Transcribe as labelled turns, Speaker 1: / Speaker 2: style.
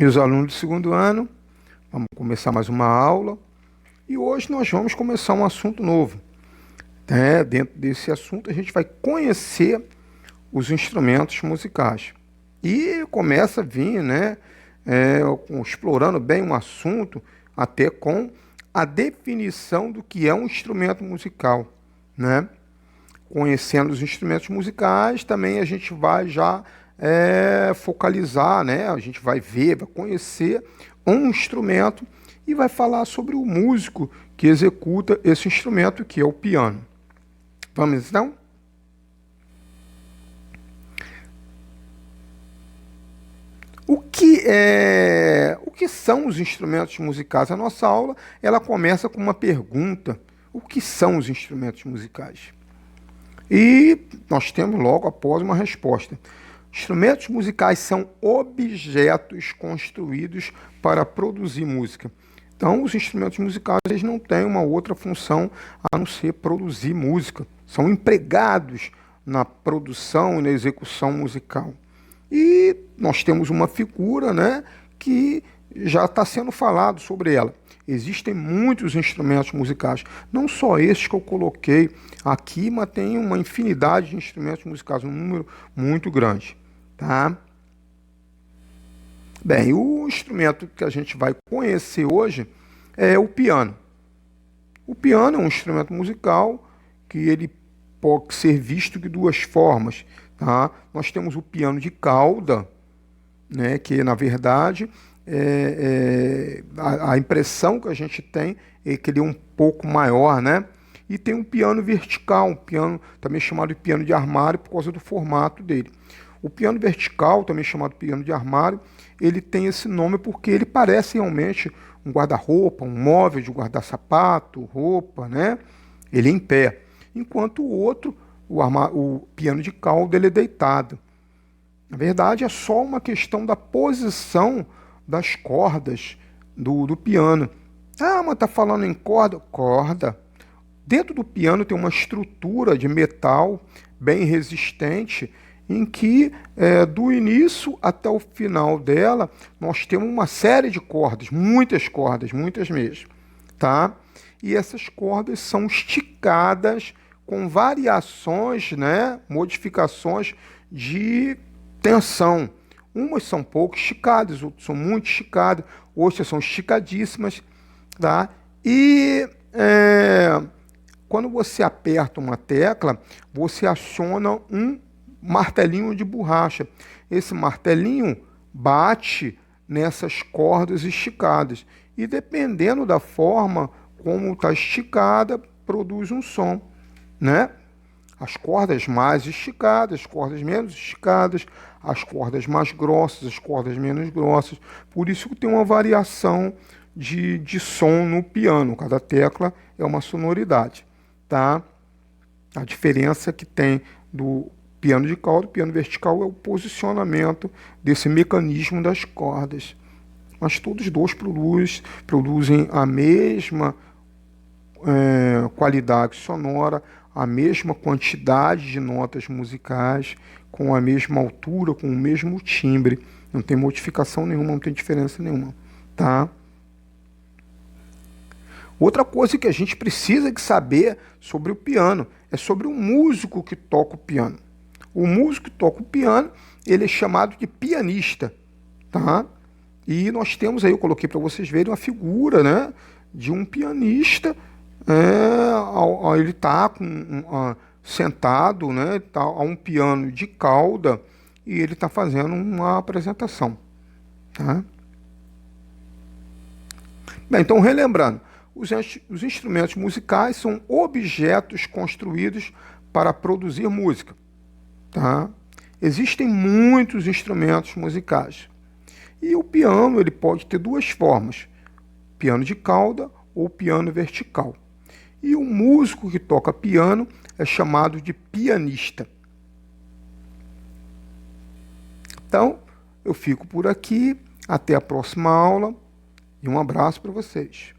Speaker 1: Meus alunos do segundo ano, vamos começar mais uma aula e hoje nós vamos começar um assunto novo. Dentro desse assunto, a gente vai conhecer os instrumentos musicais e começa a vir, explorando bem um assunto, até com a definição do que é um instrumento musical, né? Conhecendo os instrumentos musicais, também a gente vai já focalizar, né? A gente vai ver, vai conhecer um instrumento e vai falar sobre o músico que executa esse instrumento, que é o piano. Vamos então? O que são os instrumentos musicais? A nossa aula, ela começa com uma pergunta: o que são os instrumentos musicais? E nós temos logo após uma resposta. Instrumentos musicais são objetos construídos para produzir música. Então, os instrumentos musicais eles não têm uma outra função a não ser produzir música. São empregados na produção e na execução musical. E nós temos uma figura, né, que já está sendo falado sobre ela. Existem muitos instrumentos musicais, não só esses que eu coloquei aqui, mas tem uma infinidade de instrumentos musicais, um número muito grande, tá? Bem, o instrumento que a gente vai conhecer hoje é o piano. O piano é um instrumento musical que ele pode ser visto de duas formas, tá? Nós temos o piano de cauda, né, que na verdade a impressão que a gente tem é que ele é um pouco maior, né? E tem um piano vertical, um piano também chamado de piano de armário por causa do formato dele. O piano vertical, também chamado piano de armário, ele tem esse nome porque ele parece realmente um guarda-roupa, um móvel de guardar sapato, roupa, né? Ele é em pé. Enquanto o outro, o piano de cauda, ele é deitado. Na verdade, é só uma questão da posição das cordas do piano. Ah, mas está falando em corda? Corda. Dentro do piano tem uma estrutura de metal bem resistente, em que do início até o final dela nós temos uma série de cordas, muitas mesmo, tá? E essas cordas são esticadas com variações, né, modificações de tensão. Umas são pouco esticadas, outras são muito esticadas, outras são esticadíssimas, tá? E quando você aperta uma tecla, você aciona um martelinho de borracha. Esse martelinho bate nessas cordas esticadas e dependendo da forma como está esticada, produz um som, né? As cordas mais esticadas, as cordas menos esticadas, as cordas mais grossas, as cordas menos grossas. Por isso que tem uma variação de som no piano. Cada tecla é uma sonoridade, tá? A diferença que tem do piano de cauda e piano vertical é o posicionamento desse mecanismo das cordas. Mas todos os dois produzem a mesma qualidade sonora, a mesma quantidade de notas musicais, com a mesma altura, com o mesmo timbre. Não tem modificação nenhuma, não tem diferença nenhuma, tá? Outra coisa que a gente precisa de saber sobre o piano é sobre o músico que toca o piano. O músico que toca o piano, ele é chamado de pianista, tá? E nós temos aí, eu coloquei para vocês verem, uma figura, né, de um pianista. Ele está sentado, né, tá a um piano de cauda e ele está fazendo uma apresentação, tá? Bem, então, relembrando, os instrumentos musicais são objetos construídos para produzir música, tá? Existem muitos instrumentos musicais e o piano ele pode ter duas formas: piano de cauda ou piano vertical. E o músico que toca piano é chamado de pianista. Então, eu fico por aqui. Até a próxima aula e um abraço para vocês.